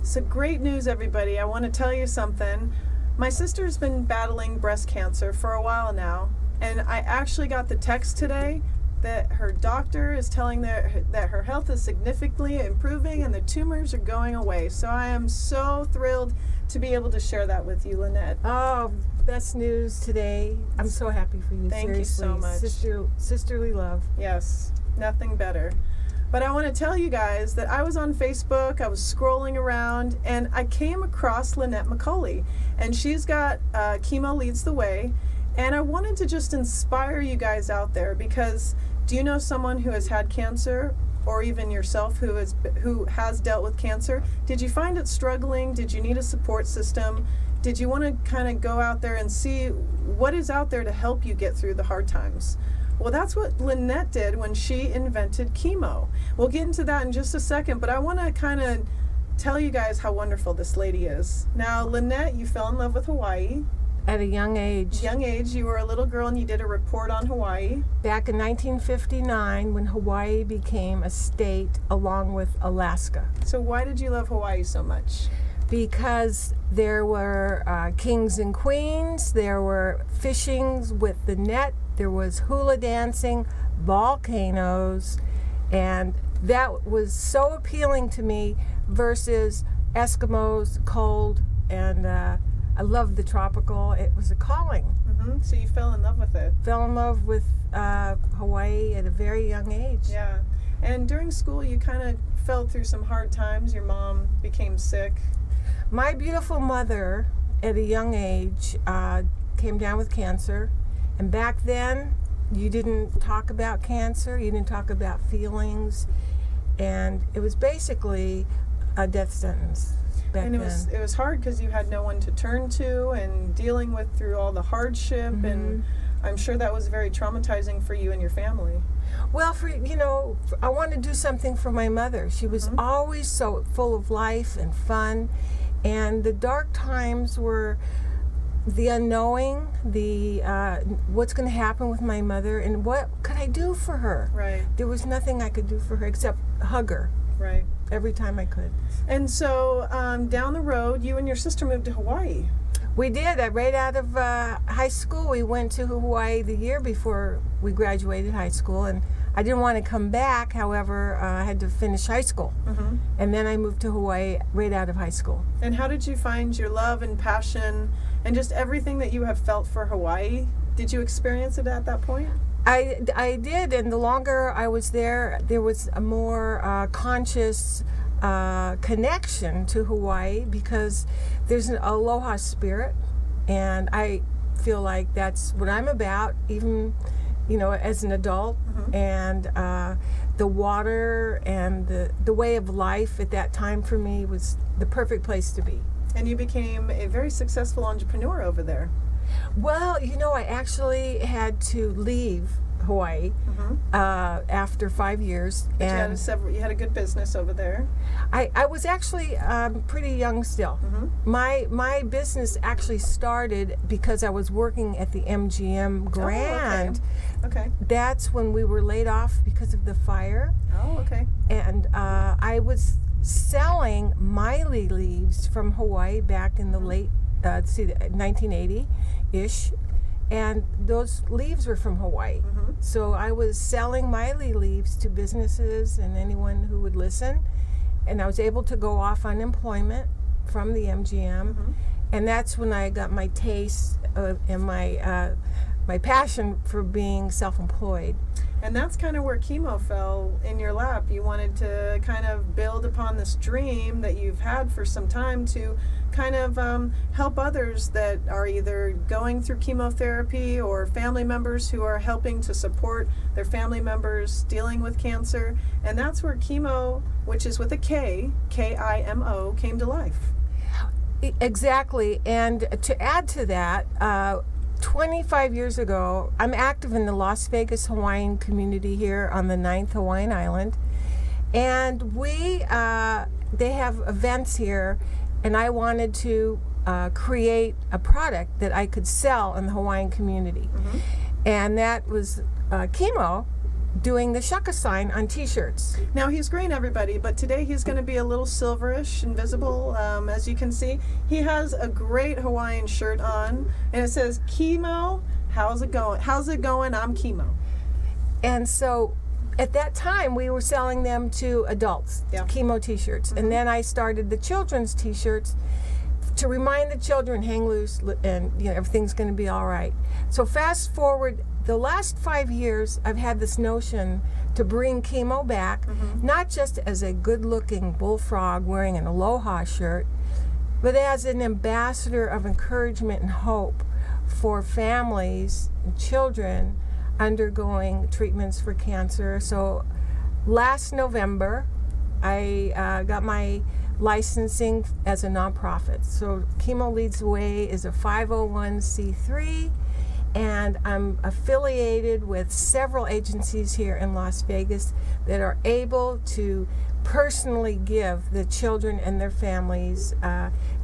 So great news, everybody. I want to tell you something. My sister's been battling breast cancer for a while now, and I actually got the text today that her doctor is telling that her health is significantly improving and the tumors are going away. So I am so thrilled to be able to share that with you, Lynette. Oh, best news today. I'm so happy for you. Thank Seriously. you so much. Sisterly love. Yes, nothing better. But I want to tell you guys that I was on Facebook, I was scrolling around, and I came across Lynette McCauley. And she's got Chemo Leads the Way. And I wanted to just inspire you guys out there, because do you know someone who has had cancer, or even yourself who has dealt with cancer? Did you find it struggling? Did you need a support system? Did you want to kind of go out there and see what is out there to help you get through the hard times? Well, that's what Lynette did when she invented chemo. We'll get into that in just a second, but I want to kind of tell you guys how wonderful this lady is. Now, Lynette, you fell in love with Hawaii. At a young age. You were a little girl and you did a report on Hawaii. Back in 1959, when Hawaii became a state along with Alaska. So why did you love Hawaii so much? Because there were kings and queens, there were fishings with the net, there was hula dancing, volcanoes, and that was so appealing to me versus Eskimos, cold, and I loved the tropical. It was a calling. Mm-hmm. So you fell in love with it. Fell in love with Hawaii at a very young age. Yeah. And during school, you kind of fell through some hard times. Your mom became sick. My beautiful mother, at a young age, came down with cancer. And back then, you didn't talk about cancer. You didn't talk about feelings. And it was basically a death sentence. And it was hard because you had no one to turn to, and dealing with through all the hardship, Mm-hmm. and I'm sure that was very traumatizing for you and your family. Well, I wanted to do something for my mother. She was Mm-hmm. always so full of life and fun, and the dark times were the unknowing, the what's going to happen with my mother, and what could I do for her? Right. There was nothing I could do for her except hug her. Right. Every time I could. And so down the road, you and your sister moved to Hawaii. We did. Right out of high school, we went to Hawaii the year before we graduated high school, and I didn't want to come back. However, I had to finish high school, Mm-hmm. and then I moved to Hawaii right out of high school. And how did you find your love and passion and just everything that you have felt for Hawaii? Did you experience it at that point? I did, and the longer I was there was a more conscious connection to Hawaii, because there's an aloha spirit, and I feel like that's what I'm about, even as an adult. Mm-hmm. And the water and the way of life at that time for me was the perfect place to be. And you became a very successful entrepreneur over there. Well, I actually had to leave Hawaii Mm-hmm. After 5 years. But And you had a good business over there. I was actually pretty young still. Mm-hmm. My business actually started because I was working at the MGM Grand. Oh, okay. That's when we were laid off because of the fire. Oh, okay. And I was selling Miley leaves from Hawaii back in the late 1980-ish, and those leaves were from Hawaii. Mm-hmm. So I was selling Miley leaves to businesses and anyone who would listen, and I was able to go off unemployment from the MGM, Mm-hmm. and that's when I got my taste and my passion for being self-employed. And that's kind of where chemo fell in your lap. You wanted to kind of build upon this dream that you've had for some time to kind of help others that are either going through chemotherapy, or family members who are helping to support their family members dealing with cancer. And that's where chemo, which is with a K, K-I-M-O, came to life. Exactly. And to add to that, 25 years ago, I'm active in the Las Vegas Hawaiian community here on the 9th Hawaiian Island, and they have events here, and I wanted to create a product that I could sell in the Hawaiian community. Mm-hmm. And that was chemo, doing the shaka sign on t-shirts. Now he's green, everybody, but today he's going to be a little silverish and visible, as you can see. He has a great Hawaiian shirt on, and it says, "Chemo, how's it going? How's it going? I'm chemo." And so at that time, we were selling them to adults, Yeah. chemo t-shirts. And then I started the children's t-shirts to remind the children, hang loose, and everything's going to be all right. So fast forward, the last 5 years, I've had this notion to bring chemo back, not just as a good-looking bullfrog wearing an aloha shirt, but as an ambassador of encouragement and hope for families and children undergoing treatments for cancer. So last November, I got my licensing as a nonprofit. So Chemo Leads the Way is a 501c3, and I'm affiliated with several agencies here in Las Vegas that are able to personally give the children and their families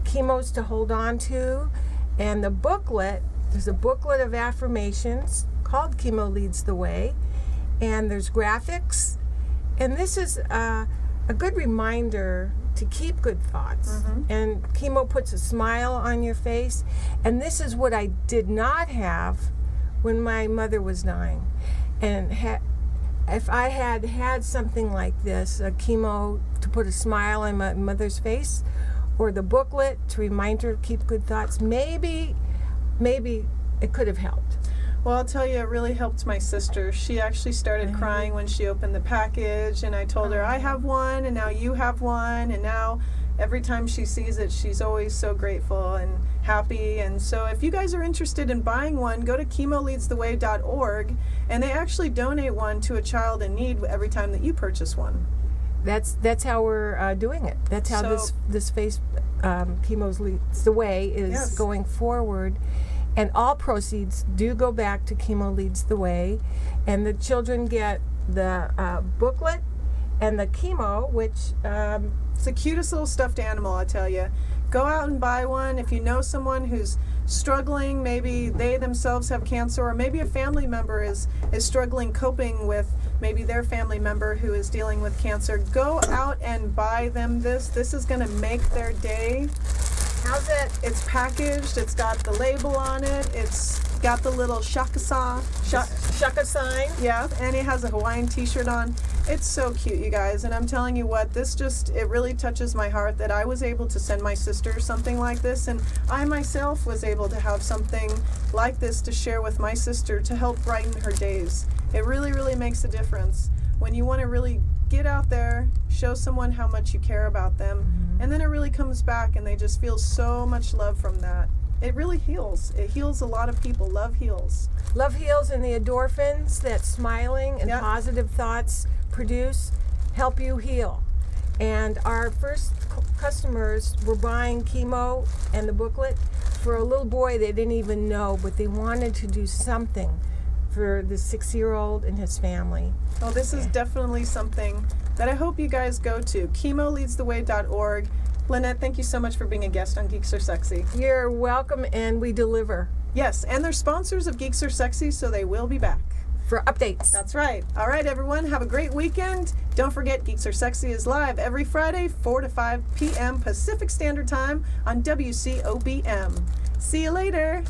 chemos to hold on to. And the booklet, there's a booklet of affirmations called Chemo Leads the Way, and there's graphics, and this is a good reminder to keep good thoughts. And chemo puts a smile on your face, and this is what I did not have when my mother was dying. And if I had had something like this, a chemo to put a smile on my mother's face, or the booklet to remind her to keep good thoughts, maybe it could have helped. Well, I'll tell you, it really helped my sister. She actually started crying when she opened the package, and I told her, I have one, and now you have one, and now every time she sees it, she's always so grateful and happy. And so if you guys are interested in buying one, go to chemoleadstheway.org, and they actually donate one to a child in need every time that you purchase one. That's how we're doing it. That's how this face Chemo Leads the Way is going forward. And all proceeds do go back to Chemo Leads the Way, and the children get the booklet and the chemo, which it's the cutest little stuffed animal, I tell you. Go out and buy one. If you know someone who's struggling, maybe they themselves have cancer, or maybe a family member is struggling coping with maybe their family member who is dealing with cancer, go out and buy them this. This is going to make their day. How's it? It's packaged. It's got the label on it. It's got the little shaka sign. Yeah, and it has a Hawaiian t-shirt on. It's so cute, you guys. And I'm telling you what, it really touches my heart that I was able to send my sister something like this. And I myself was able to have something like this to share with my sister to help brighten her days. It really, really makes a difference when you want to really get out there, show someone how much you care about them, and then it really comes back and they just feel so much love from that. It really heals. It heals a lot of people. Love heals. Love heals, and the endorphins that smiling and positive thoughts produce help you heal. And our first customers were buying chemo and the booklet for a little boy they didn't even know, but they wanted to do something for the 6-year-old and his family. Well, this is definitely something that I hope you guys go to. chemoleadstheway.org. Lynette, thank you so much for being a guest on Geeks Are Sexy. You're welcome, and we deliver. Yes, and they're sponsors of Geeks Are Sexy, so they will be back. For updates. That's right. All right, everyone, have a great weekend. Don't forget, Geeks Are Sexy is live every Friday, 4 to 5 p.m. Pacific Standard Time on WCOBM. See you later.